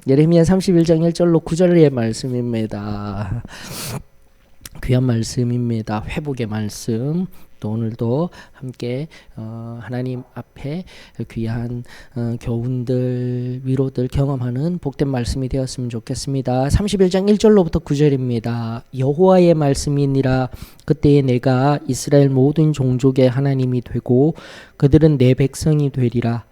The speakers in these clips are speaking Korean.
예레미야 31장 1절로 9절의 말씀입니다. 귀한 말씀입니다. 회복의 말씀. 또 오늘도 함께 하나님 앞에 귀한 교훈들, 위로들 경험하는 복된 말씀이 되었으면 좋겠습니다. 31장 1절로부터 9절입니다. 여호와의 말씀이니라. 그때에 내가 이스라엘 모든 종족의 하나님이 되고 그들은 내 백성이 되리라.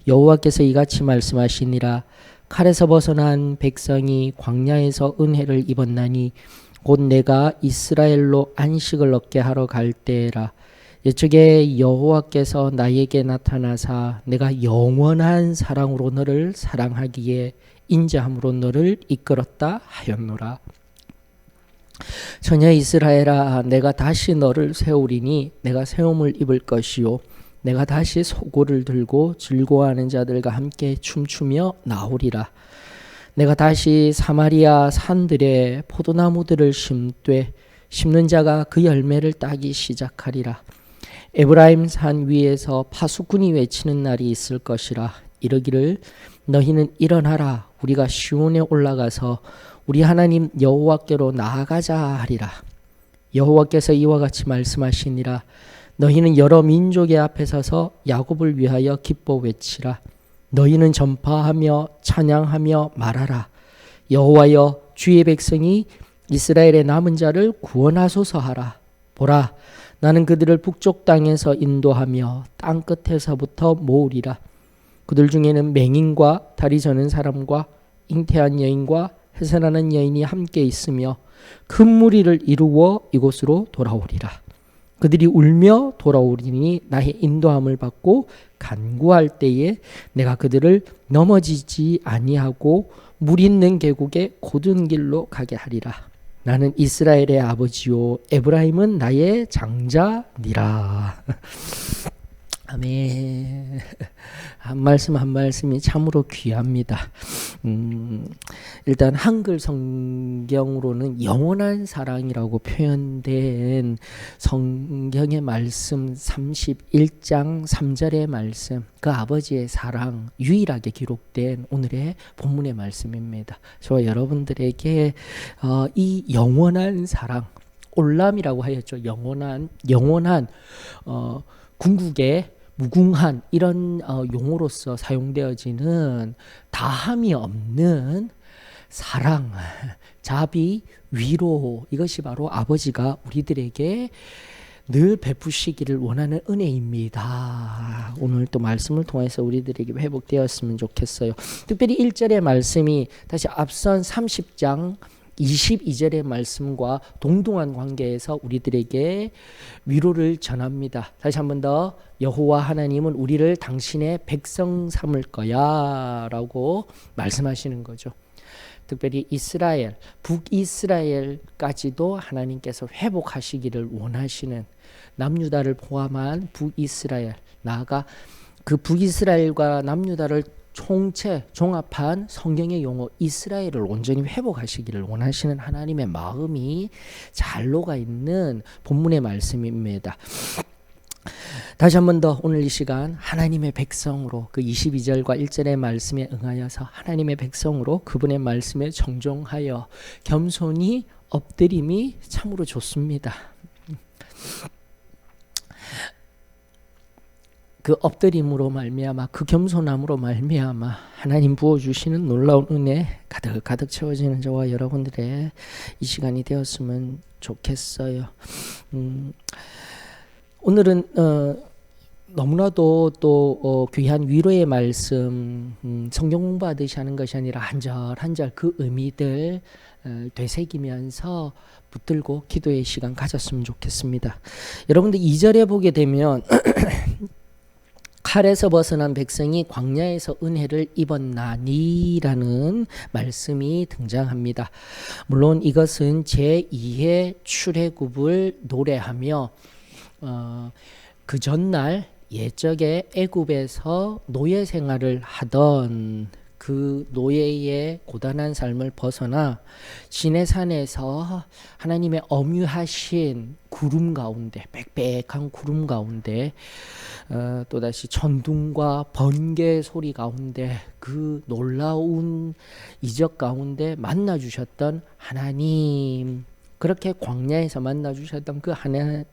여호와께서 이같이 말씀하시니라. 칼에서 벗어난 백성이 광야에서 은혜를 입었나니 곧 내가 이스라엘로 안식을 얻게 하러 갈 때라. 이쪽에 여호와께서 나에게 나타나사 내가 영원한 사랑으로 너를 사랑하기에 인자함으로 너를 이끌었다 하였노라. 처녀 이스라엘아, 내가 다시 너를 세우리니 내가 세움을 입을 것이요 내가 다시 소고를 들고 즐거워하는 자들과 함께 춤추며 나오리라. 내가 다시 사마리아 산들에 포도나무들을 심되 심는 자가 그 열매를 따기 시작하리라. 에브라임 산 위에서 파수꾼이 외치는 날이 있을 것이라. 이르기를 너희는 일어나라. 우리가 시온에 올라가서 우리 하나님 여호와께로 나아가자 하리라. 여호와께서 이와 같이 말씀하시니라. 너희는 여러 민족의 앞에 서서 야곱을 위하여 기뻐 외치라. 너희는 전파하며 찬양하며 말하라. 여호와여, 주의 백성이 이스라엘의 남은 자를 구원하소서 하라. 보라, 나는 그들을 북쪽 땅에서 인도하며 땅 끝에서부터 모으리라. 그들 중에는 맹인과 다리 저는 사람과 잉태한 여인과 해산하는 여인이 함께 있으며 큰 무리를 이루어 이곳으로 돌아오리라. 그들이 울며 돌아오리니 나의 인도함을 받고 간구할 때에 내가 그들을 넘어지지 아니하고 물 있는 계곡의 곧은 길로 가게 하리라. 나는 이스라엘의 아버지요 에브라임은 나의 장자니라. 아멘. 한 말씀 한 말씀이 참으로 귀합니다. 일단 한글 성경으로는 영원한 사랑이라고 표현된 성경의 말씀 31장 3절의 말씀, 그 아버지의 사랑 유일하게 기록된 오늘의 본문의 말씀입니다. 저와 여러분들에게 이 영원한 사랑, 올람이라고 하였죠. 영원한 궁극의 무궁한 이런 용어로서 사용되어지는 다함이 없는 사랑, 자비, 위로, 이것이 바로 아버지가 우리들에게 늘 베푸시기를 원하는 은혜입니다. 오늘 또 말씀을 통해서 우리들에게 회복되었으면 좋겠어요. 특별히 1절의 말씀이 다시 앞선 30장 22절의 말씀과 동등한 관계에서 우리들에게 위로를 전합니다. 다시 한 번 더, 여호와 하나님은 우리를 당신의 백성 삼을 거야 라고 말씀하시는 거죠. 특별히 이스라엘, 북이스라엘까지도 하나님께서 회복하시기를 원하시는, 남유다를 포함한 북이스라엘, 나아가 그 북이스라엘과 남유다를 종합한 성경의 용어 이스라엘을 온전히 회복하시기를 원하시는 하나님의 마음이 잘 녹아 있는 본문의 말씀입니다. 다시 한 번 더 오늘 이 시간 하나님의 백성으로, 그 22절과 1절의 말씀에 응하여서 하나님의 백성으로 그분의 말씀에 정종하여 겸손히 엎드림이 참으로 좋습니다. 그 엎드림으로 말미암아, 그 겸손함으로 말미암아 하나님 부어주시는 놀라운 은혜 가득 채워지는 저와 여러분들의 이 시간이 되었으면 좋겠어요. 오늘은 너무나도 또 귀한 위로의 말씀, 성경 공부하듯이 하는 것이 아니라 한 절 그 의미들 되새기면서 붙들고 기도의 시간 가졌으면 좋겠습니다. 여러분들 2절에 보게 되면 칼에서 벗어난 백성이 광야에서 은혜를 입었나니라는 말씀이 등장합니다. 물론 이것은 제2의 출애굽을 노래하며 그 전날 옛적에 애굽에서 노예 생활을 하던 그 노예의 고단한 삶을 벗어나 시내산에서 하나님의 엄유하신 구름 가운데, 빽빽한 구름 가운데, 또다시 천둥과 번개 소리 가운데, 그 놀라운 이적 가운데 만나 주셨던 하나님, 그렇게 광야에서 만나 주셨던 그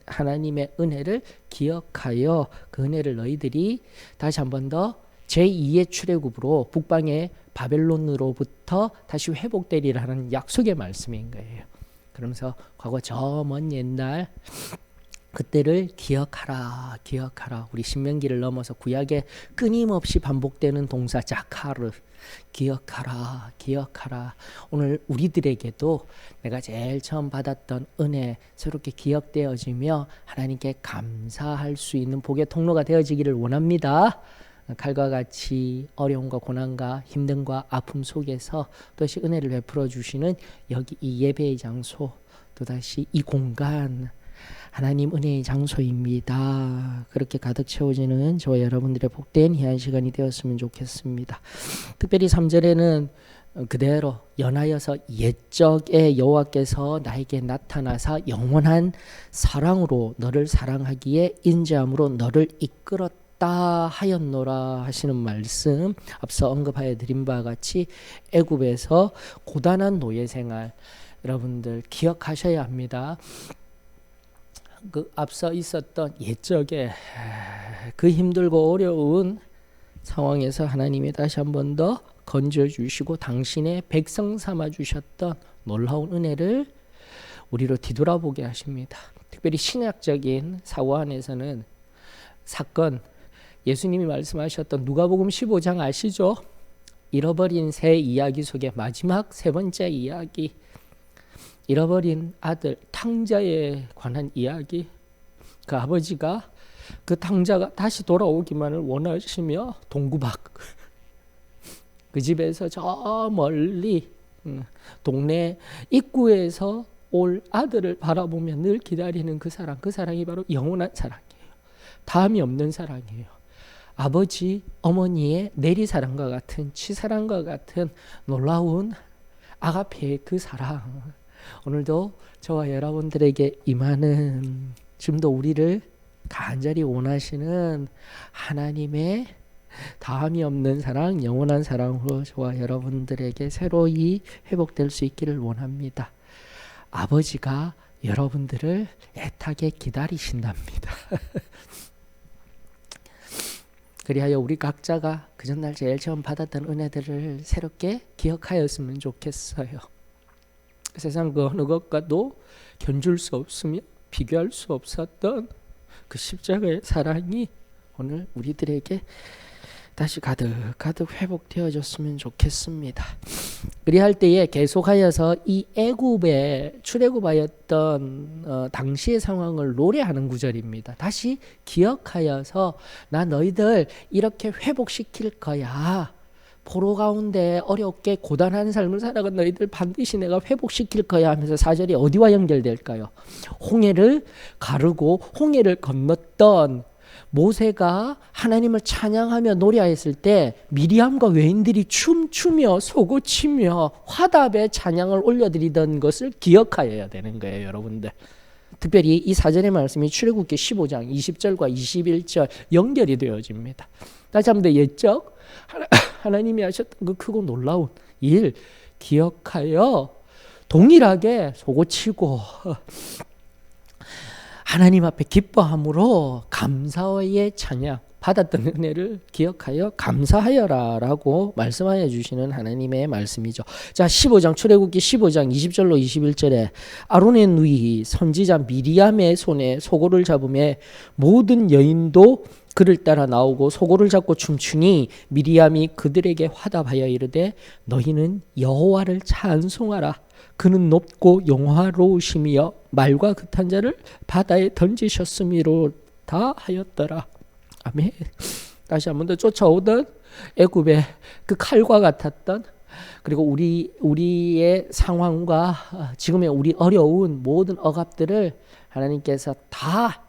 하나님의 은혜를 기억하여 그 은혜를 너희들이 다시 한 번 더 제2의 출애굽으로 북방의 바벨론으로부터 다시 회복되리라는 약속의 말씀인 거예요. 그러면서 과거 저 먼 옛날 그때를 기억하라, 기억하라. 우리 신명기를 넘어서 구약에 끊임없이 반복되는 동사 자카르, 기억하라, 기억하라. 오늘 우리들에게도 내가 제일 처음 받았던 은혜 새롭게 기억되어지며 하나님께 감사할 수 있는 복의 통로가 되어지기를 원합니다. 칼과 같이 어려움과 고난과 힘듦과 아픔 속에서 또다시 은혜를 베풀어 주시는 여기 이 예배의 장소, 또다시 이 공간, 하나님 은혜의 장소입니다. 그렇게 가득 채워지는 저와 여러분들의 복된 희한 시간이 되었으면 좋겠습니다. 특별히 3절에는 그대로 연하여서 옛적에 여호와께서 나에게 나타나사 영원한 사랑으로 너를 사랑하기에 인자함으로 너를 이끌었다 하였노라 하시는 말씀, 앞서 언급하여 드린 바와 같이 애굽에서 고단한 노예 생활 여러분들 기억하셔야 합니다. 그 앞서 있었던 옛적에 그 힘들고 어려운 상황에서 하나님이 다시 한 번 더 건져주시고 당신의 백성 삼아 주셨던 놀라운 은혜를 우리로 뒤돌아보게 하십니다. 특별히 신약적인 사고 안에서는 사건, 예수님이 말씀하셨던 누가복음 15장 아시죠? 잃어버린 새 이야기 속에 마지막 세 번째 이야기, 잃어버린 아들 탕자에 관한 이야기. 그 아버지가 그 탕자가 다시 돌아오기만을 원하시며 동구박 그 집에서 저 멀리 동네 입구에서 올 아들을 바라보며 늘 기다리는 그 사랑, 그 사랑이 바로 영원한 사랑이에요. 다음이 없는 사랑이에요. 아버지, 어머니의 내리사랑과 같은, 치사랑과 같은 놀라운 아가페의 그 사랑, 오늘도 저와 여러분들에게 임하는, 지금도 우리를 간절히 원하시는 하나님의 다함이 없는 사랑, 영원한 사랑으로 저와 여러분들에게 새로이 회복될 수 있기를 원합니다. 아버지가 여러분들을 애타게 기다리신답니다. 그리하여 우리 각자가 그 전날 제일 처음 받았던 은혜들을 새롭게 기억하였으면 좋겠어요. 세상 그 어느 것과도 견줄 수 없으며 비교할 수 없었던 그 십자가의 사랑이 오늘 우리들에게 다시 가득 회복되어졌으면 좋겠습니다. 그리할 때에 계속하여서 이 애굽에 출애굽하였던 당시의 상황을 노래하는 구절입니다. 다시 기억하여서 나 너희들 이렇게 회복시킬 거야. 포로 가운데 어렵게 고단한 삶을 살아간 너희들 반드시 내가 회복시킬 거야 하면서 4절이 어디와 연결될까요? 홍해를 가르고 홍해를 건넜던 모세가 하나님을 찬양하며 노래했을 때 미리암과 외인들이 춤추며 소고치며 화답의 찬양을 올려드리던 것을 기억하여야 되는 거예요, 여러분들. 특별히 이 4절의 말씀이 출애굽기 15장 20절과 21절 연결이 되어집니다. 다시 한번 더 옛적 하나님이 하셨던 그 크고 놀라운 일 기억하여 동일하게 소고치고 하나님 앞에 기뻐함으로 감사의 찬양 받았던 은혜를 기억하여 감사하여라 라고 말씀하여 주시는 하나님의 말씀이죠. 자, 15장 출애굽기 15장 20절로 21절에 아론의 누이 선지자 미리암의 손에 소고를 잡음에 모든 여인도 그를 따라 나오고 소고를 잡고 춤추니 미리암이 그들에게 화답하여 이르되 너희는 여호와를 찬송하라. 그는 높고 영화로우시며 말과 그탄 자를 바다에 던지셨음이로다 하였더라. 아멘. 다시 한 번 더 쫓아오던 애굽의 그 칼과 같았던, 그리고 우리의 상황과 지금의 우리 어려운 모든 억압들을 하나님께서 다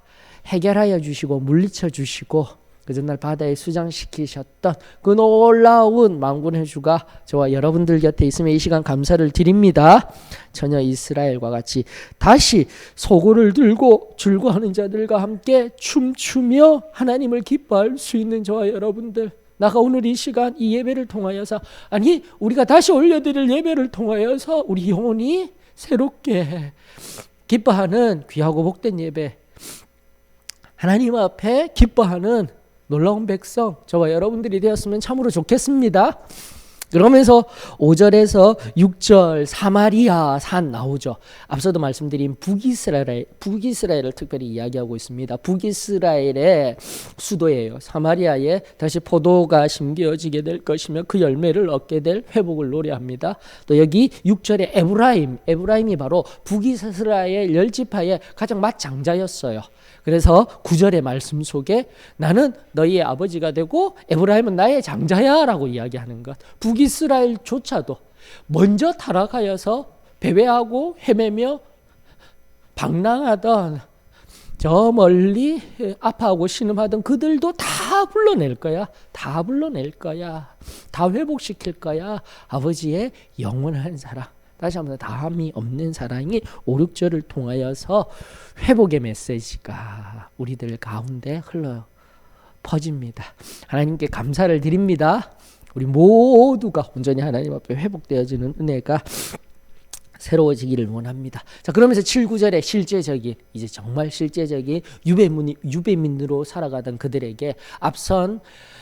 해결하여 주시고 물리쳐 주시고, 그 전날 바다에 수장시키셨던 그 놀라운 만군의 주가 저와 여러분들 곁에 있으면 이 시간 감사를 드립니다. 전혀 이스라엘과 같이 다시 소고를 들고 즐거워하는 자들과 함께 춤추며 하나님을 기뻐할 수 있는 저와 여러분들, 나가 오늘 이 시간 이 예배를 통하여서, 아니 우리가 다시 올려드릴 예배를 통하여서 우리 영혼이 새롭게 기뻐하는 귀하고 복된 예배, 하나님 앞에 기뻐하는 놀라운 백성 저와 여러분들이 되었으면 참으로 좋겠습니다. 그러면서 5절에서 6절 사마리아 산 나오죠. 앞서도 말씀드린 북이스라엘을 특별히 이야기하고 있습니다. 북이스라엘의 수도예요. 사마리아에 다시 포도가 심겨지게 될 것이며 그 열매를 얻게 될 회복을 노래합니다. 또 여기 6절에 에브라임이 바로 북이스라엘 10지파의 가장 맏장자였어요. 그래서 9절의 말씀 속에 나는 너희의 아버지가 되고 에브라임은 나의 장자야 라고 이야기하는 것. 북이스라엘조차도 먼저 타락하여서 배회하고 헤매며 방랑하던, 저 멀리 아파하고 신음하던 그들도 다 불러낼 거야. 다 불러낼 거야. 다 회복시킬 거야. 아버지의 영원한 사랑. 다시 한번 다함이 없는 사랑이 5, 6절을 통하여서 회복의 메시지가 우리들 가운데 흘러 퍼집니다. 하나님께 감사를 드립니다. 우리 모두가 온전히 하나님 앞에 회복되어지는 은혜가 새로워지기를 원합니다. 자, 그러면서 7, 9절에 실제적인, 이제 정말 실제적인 유배민으로 살아가던 그들에게 앞선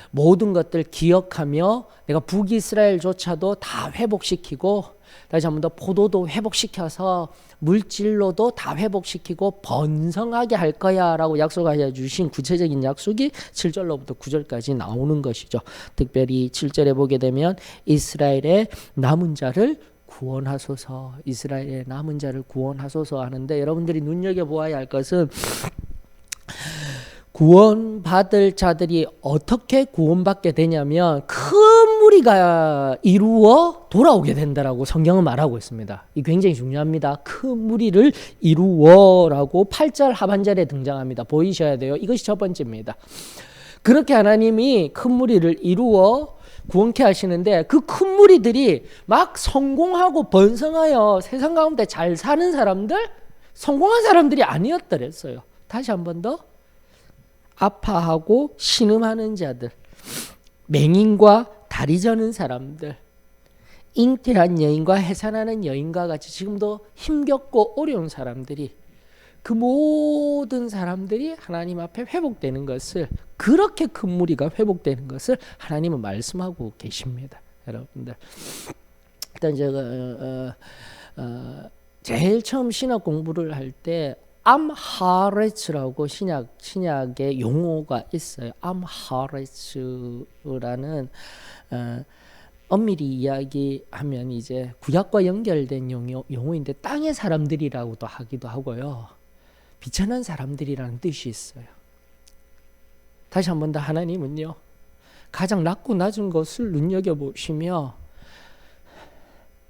모든 것들 기억하며 내가 북이스라엘조차도 다 회복시키고, 다시 한 번 더 포도도 회복시켜서 물질로도 다 회복시키고 번성하게 할 거야 라고 약속하여 주신 구체적인 약속이 7절로부터 9절까지 나오는 것이죠. 특별히 7절에 보게 되면 이스라엘의 남은 자를 구원하소서, 이스라엘의 남은 자를 구원하소서 하는데, 여러분들이 눈여겨보아야 할 것은 구원받을 자들이 어떻게 구원받게 되냐면 큰 무리가 이루어 돌아오게 된다라고 성경은 말하고 있습니다. 이 굉장히 중요합니다. 큰 무리를 이루어라고 8절 하반절에 등장합니다. 보이셔야 돼요. 이것이 첫 번째입니다. 그렇게 하나님이 큰 무리를 이루어 구원케 하시는데, 그 큰 무리들이 막 성공하고 번성하여 세상 가운데 잘 사는 사람들, 성공한 사람들이 아니었더랬어요. 다시 한 번 더, 아파하고 신음하는 자들, 맹인과 다리 저는 사람들, 잉태한 여인과 해산하는 여인과 같이 지금도 힘겹고 어려운 사람들이, 그 모든 사람들이 하나님 앞에 회복되는 것을, 그렇게 큰 무리가 회복되는 것을 하나님은 말씀하고 계십니다. 여러분들, 일단 제가 제일 처음 신학 공부를 할 때 암하레츠라고 신약의 용어가 있어요. 암하레츠라는 엄밀히 이야기하면 이제 구약과 연결된 용어인데 땅의 사람들이라고도 하기도 하고요. 비천한 사람들이라는 뜻이 있어요. 다시 한 번 더, 하나님은요 가장 낮고 낮은 것을 눈여겨보시며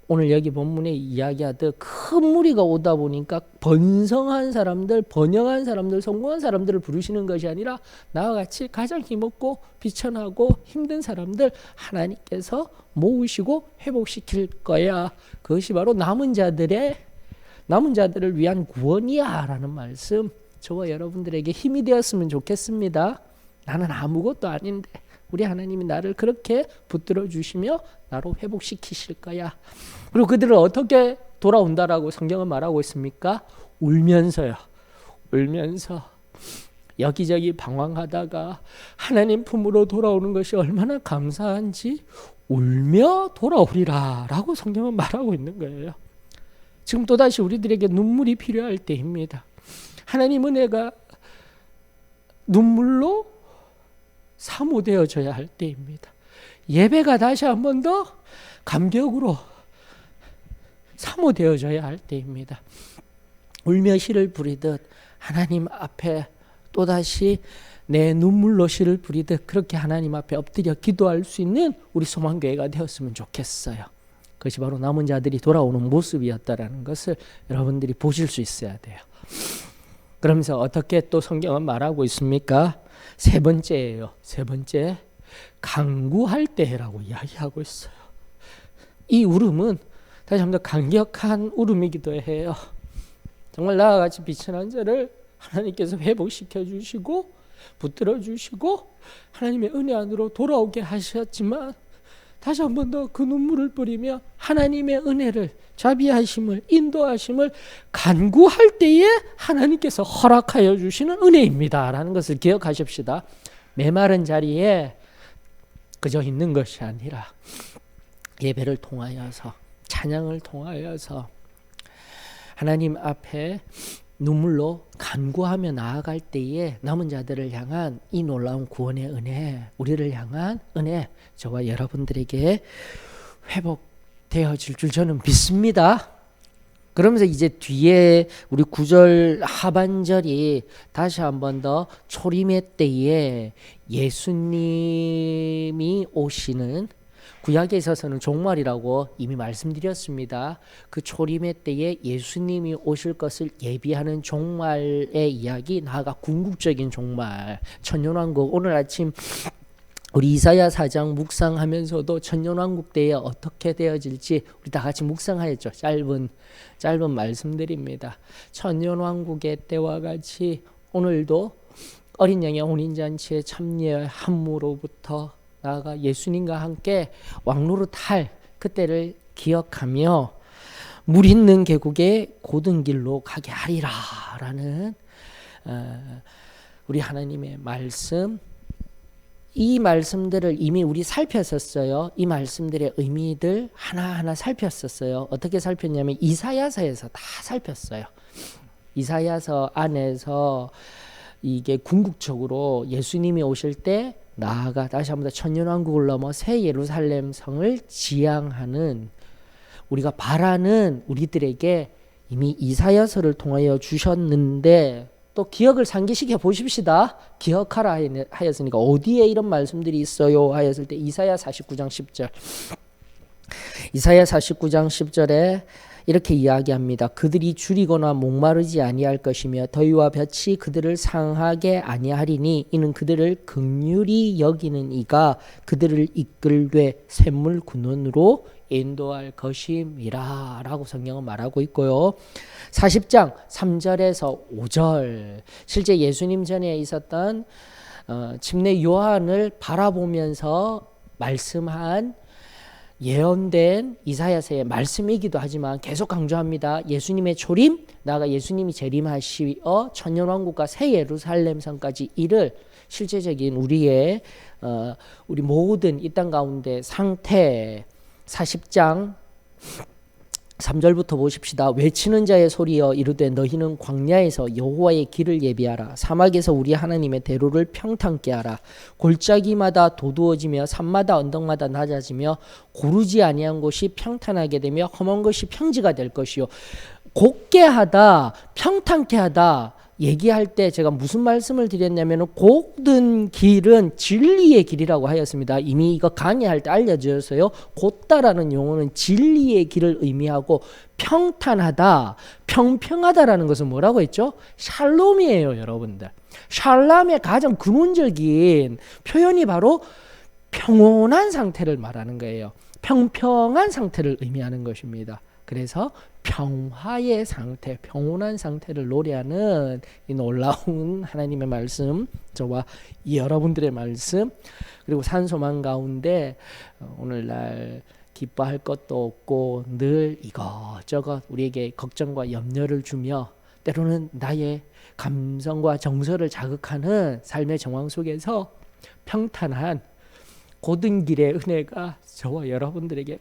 오늘 여기 본문에 이야기하듯 큰 무리가 오다 보니까 번성한 사람들, 번영한 사람들, 성공한 사람들을 부르시는 것이 아니라 나와 같이 가장 힘없고 비천하고 힘든 사람들 하나님께서 모으시고 회복시킬 거야. 그것이 바로 남은 자들을 위한 구원이야 라는 말씀, 저와 여러분들에게 힘이 되었으면 좋겠습니다. 나는 아무것도 아닌데 우리 하나님이 나를 그렇게 붙들어 주시며 나로 회복시키실 거야. 그리고 그들을 어떻게 돌아온다라고 성경은 말하고 있습니까? 울면서요. 울면서 여기저기 방황하다가 하나님 품으로 돌아오는 것이 얼마나 감사한지 울며 돌아오리라 라고 성경은 말하고 있는 거예요. 지금 또다시 우리들에게 눈물이 필요할 때입니다. 하나님 은혜가 눈물로 사모되어져야 할 때입니다. 예배가 다시 한 번 더 감격으로 사모되어져야 할 때입니다. 울며 시를 부리듯 하나님 앞에 또다시 내 눈물로 시를 부리듯 그렇게 하나님 앞에 엎드려 기도할 수 있는 우리 소망교회가 되었으면 좋겠어요. 그것이 바로 남은 자들이 돌아오는 모습이었다라는 것을 여러분들이 보실 수 있어야 돼요. 그러면서 어떻게 또 성경은 말하고 있습니까? 세 번째예요. 세 번째, 간구할 때라고 이야기하고 있어요. 이 울음은 다시 한번 강력한 울음이기도 해요. 정말 나와 같이 비천한 자를 하나님께서 회복시켜 주시고 붙들어 주시고 하나님의 은혜 안으로 돌아오게 하셨지만 다시 한 번 더 그 눈물을 뿌리며 하나님의 은혜를, 자비하심을, 인도하심을 간구할 때에 하나님께서 허락하여 주시는 은혜입니다 라는 것을 기억하십시다. 메마른 자리에 그저 있는 것이 아니라 예배를 통하여서, 찬양을 통하여서 하나님 앞에 눈물로 간구하며 나아갈 때에 남은 자들을 향한 이 놀라운 구원의 은혜, 우리를 향한 은혜, 저와 여러분들에게 회복되어질 줄 저는 믿습니다. 그러면서 이제 뒤에 우리 9절 하반절이 다시 한 번 더 초림의 때에 예수님이 오시는, 구약에 있어서는 종말이라고 이미 말씀드렸습니다. 그 초림의 때에 예수님이 오실 것을 예비하는 종말의 이야기, 나아가 궁극적인 종말, 천년왕국. 오늘 아침 우리 이사야 4장 묵상하면서도 천년왕국 때에 어떻게 되어질지 우리 다 같이 묵상하였죠. 짧은 말씀들입니다. 천년왕국의 때와 같이 오늘도 어린 양의 혼인잔치에 참여함으로부터 나아가 예수님과 함께 왕노릇 할 그때를 기억하며 물 있는 계곡의 고든 길로 가게 하리라 라는 우리 하나님의 말씀, 이 말씀들을 이미 우리 살폈었어요. 이 말씀들의 의미들 하나하나 살폈었어요. 어떻게 살폈냐면 이사야서에서 다 살폈어요. 이사야서 안에서 이게 궁극적으로 예수님이 오실 때 나아가 다시 한번 더 천년왕국을 넘어 새 예루살렘 성을 지향하는, 우리가 바라는 우리들에게 이미 이사야서를 통하여 주셨는데, 또 기억을 상기시켜 보십시다. 기억하라 하였으니까 어디에 이런 말씀들이 있어요 하였을 때 이사야 49장 10절, 이사야 49장 10절에 이렇게 이야기합니다. 그들이 줄이거나 목마르지 아니할 것이며 더위와 볕이 그들을 상하게 아니하리니 이는 그들을 긍휼히 여기는 이가 그들을 이끌되 샘물 근원으로 인도할 것임이라 라고 성경은 말하고 있고요. 40장 3절에서 5절, 실제 예수님 전에 있었던 침례 요한을 바라보면서 말씀한 예언된 이사야서의 말씀이기도 하지만 계속 강조합니다. 예수님의 초림, 나아가 예수님이 재림하시어 천년왕국과 새 예루살렘 성까지 이를 실제적인 우리 모든 이 땅 가운데 상태, 40장 3절부터 보십시다. 외치는 자의 소리여 이르되 너희는 광야에서 여호와의 길을 예비하라. 사막에서 우리 하나님의 대로를 평탄케 하라. 골짜기마다 도두어지며 산마다 언덕마다 낮아지며 고르지 아니한 곳이 평탄하게 되며 험한 것이 평지가 될 것이요. 곱게 하다, 평탄케 하다 얘기할 때 제가 무슨 말씀을 드렸냐면 고든 길은 진리의 길이라고 하였습니다. 이미 이거 강의할 때 알려주었어요. 곧다라는 용어는 진리의 길을 의미하고 평탄하다, 평평하다라는 것은 뭐라고 했죠? 샬롬이에요, 여러분들. 샬롬의 가장 근원적인 표현이 바로 평온한 상태를 말하는 거예요. 평평한 상태를 의미하는 것입니다. 그래서 평화의 상태, 평온한 상태를 노래하는 이 놀라운 하나님의 말씀, 저와 여러분들의 말씀, 그리고 산소망 가운데 오늘날 기뻐할 것도 없고 늘 이것저것 우리에게 걱정과 염려를 주며 때로는 나의 감성과 정서를 자극하는 삶의 정황 속에서 평탄한 고든 길의 은혜가 저와 여러분들에게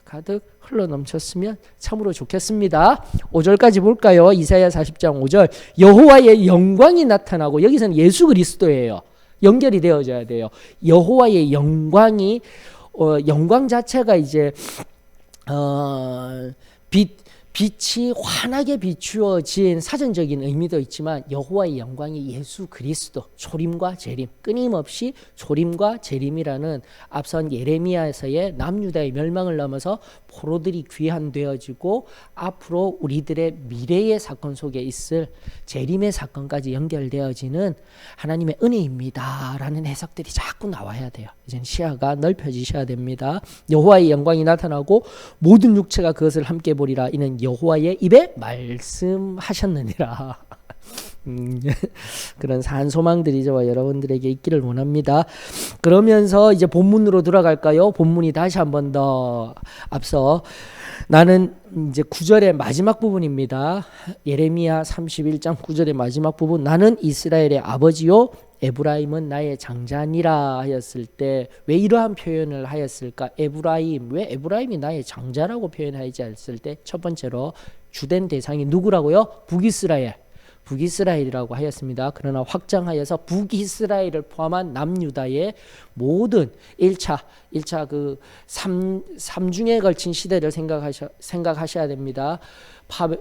가득 흘러넘쳤으면 참으로 좋겠습니다. 5절까지 볼까요? 이사야 40장 5절, 여호와의 영광이 나타나고, 여기서는 예수 그리스도예요. 연결이 되어져야 돼요. 여호와의 영광이 영광 자체가 이제 빛이 환하게 비추어진 사전적인 의미도 있지만 여호와의 영광이 예수 그리스도, 조림과 재림, 끊임없이 조림과 재림이라는 앞선 예레미야에서의 남유다의 멸망을 넘어서 포로들이 귀환되어지고 앞으로 우리들의 미래의 사건 속에 있을 재림의 사건까지 연결되어지는 하나님의 은혜입니다 라는 해석들이 자꾸 나와야 돼요. 이제는 시야가 넓혀지셔야 됩니다. 여호와의 영광이 나타나고 모든 육체가 그것을 함께 보리라. 이는 여호와의 입에 말씀하셨느니라. 그런 산 소망들이 저와 여러분들에게 있기를 원합니다. 그러면서 이제 본문으로 돌아갈까요? 본문이 다시 한 번 더 앞서 나는 이제 9절의 마지막 부분입니다. 예레미야 31장 9절의 마지막 부분. 나는 이스라엘의 아버지요 에브라임은 나의 장자니라 하였을 때 왜 이러한 표현을 하였을까? 에브라임, 왜 에브라임이 나의 장자라고 표현하지 않았을 때 첫 번째로 주된 대상이 누구라고요? 북이스라엘. 북이스라엘이라고 하였습니다. 그러나 확장하여서 북이스라엘을 포함한 남유다의 모든 1차 그 3중에 걸친 시대를 생각하셔야 됩니다.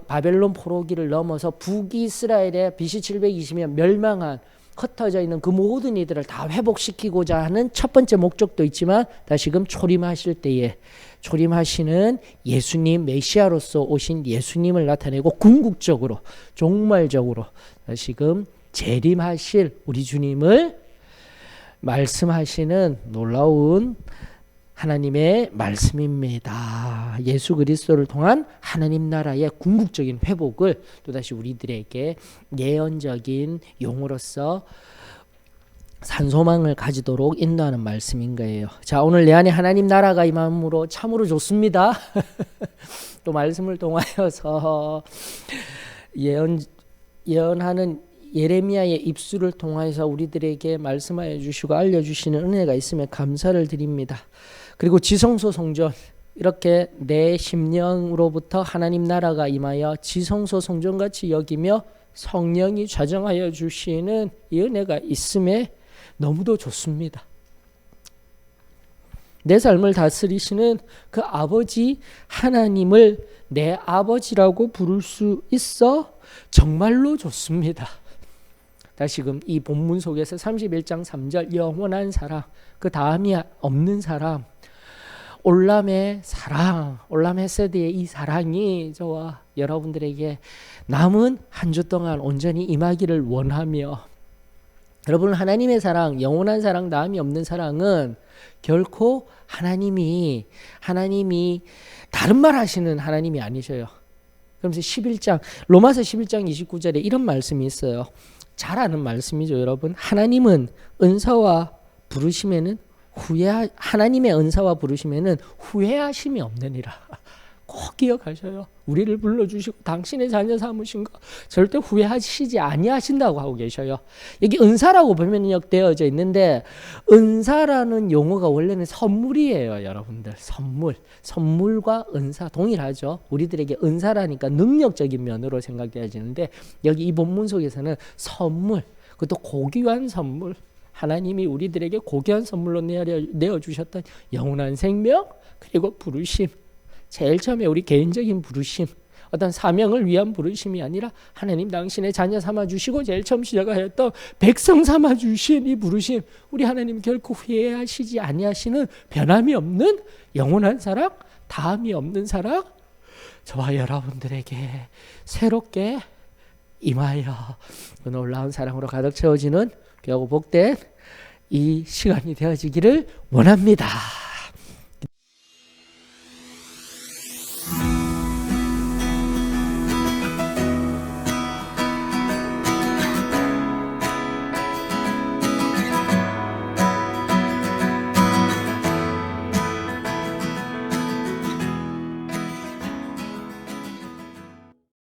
바벨론 포로기를 넘어서 북이스라엘의 BC 720년 멸망한 흩어져 있는 그 모든 이들을 다 회복시키고자 하는 첫 번째 목적도 있지만 다시금 초림하실 때에 초림하시는 예수님 메시아로서 오신 예수님을 나타내고 궁극적으로 종말적으로 다시금 재림하실 우리 주님을 말씀하시는 놀라운 하나님의 말씀입니다. 예수 그리스도를 통한 하나님 나라의 궁극적인 회복을 또다시 우리들에게 예언적인 용어로서 산소망을 가지도록 인도하는 말씀인 거예요. 자, 오늘 내 안에 하나님 나라가 임함으로 참으로 좋습니다. 또 말씀을 통하여서 예언하는 예레미야의 입술을 통해서 우리들에게 말씀하여 주시고 알려주시는 은혜가 있음에 감사를 드립니다. 그리고 지성소 성전, 이렇게 내 심령으로부터 하나님 나라가 임하여 지성소 성전같이 여기며 성령이 좌정하여 주시는 이 은혜가 있음에 너무도 좋습니다. 내 삶을 다스리시는 그 아버지 하나님을 내 아버지라고 부를 수 있어 정말로 좋습니다. 다시금 이 본문 속에서 31장 3절 영원한 사랑, 그 다음이 없는 사랑, 올람의 사랑, 올람 헤세드의 이 사랑이 저와 여러분들에게 남은 한 주 동안 온전히 임하기를 원하며, 여러분 하나님의 사랑, 영원한 사랑, 다음이 없는 사랑은 결코 하나님이 다른 말 하시는 하나님이 아니셔요. 그러면서 11장 로마서 11장 29절에 이런 말씀이 있어요. 잘 아는 말씀이죠, 여러분. 하나님은 은사와 부르심에는 하나님의 은사와 부르심에는 후회하심이 없느니라. 꼭 기억하셔요. 우리를 불러주시고 당신의 자녀 삼으신 거 절대 후회하시지 아니하신다고 하고 계셔요. 여기 은사라고 번역되어져 있는데 은사라는 용어가 원래는 선물이에요, 여러분들. 선물과 은사 동일하죠. 우리들에게 은사라니까 능력적인 면으로 생각되어지는데 여기 이 본문 속에서는 선물, 그것도 고귀한 선물, 하나님이 우리들에게 고귀한 선물로 내어주셨던 영원한 생명, 그리고 부르심, 제일 처음에 우리 개인적인 부르심, 어떤 사명을 위한 부르심이 아니라 하나님 당신의 자녀 삼아주시고 제일 처음 시작하였던 백성 삼아주신 이 부르심, 우리 하나님 결코 후회하시지 아니하시는 변함이 없는 영원한 사랑, 다함이 없는 사랑, 저와 여러분들에게 새롭게 임하여 그 놀라운 사랑으로 가득 채워지는 귀하고 복된 이 시간이 되어지기를 원합니다.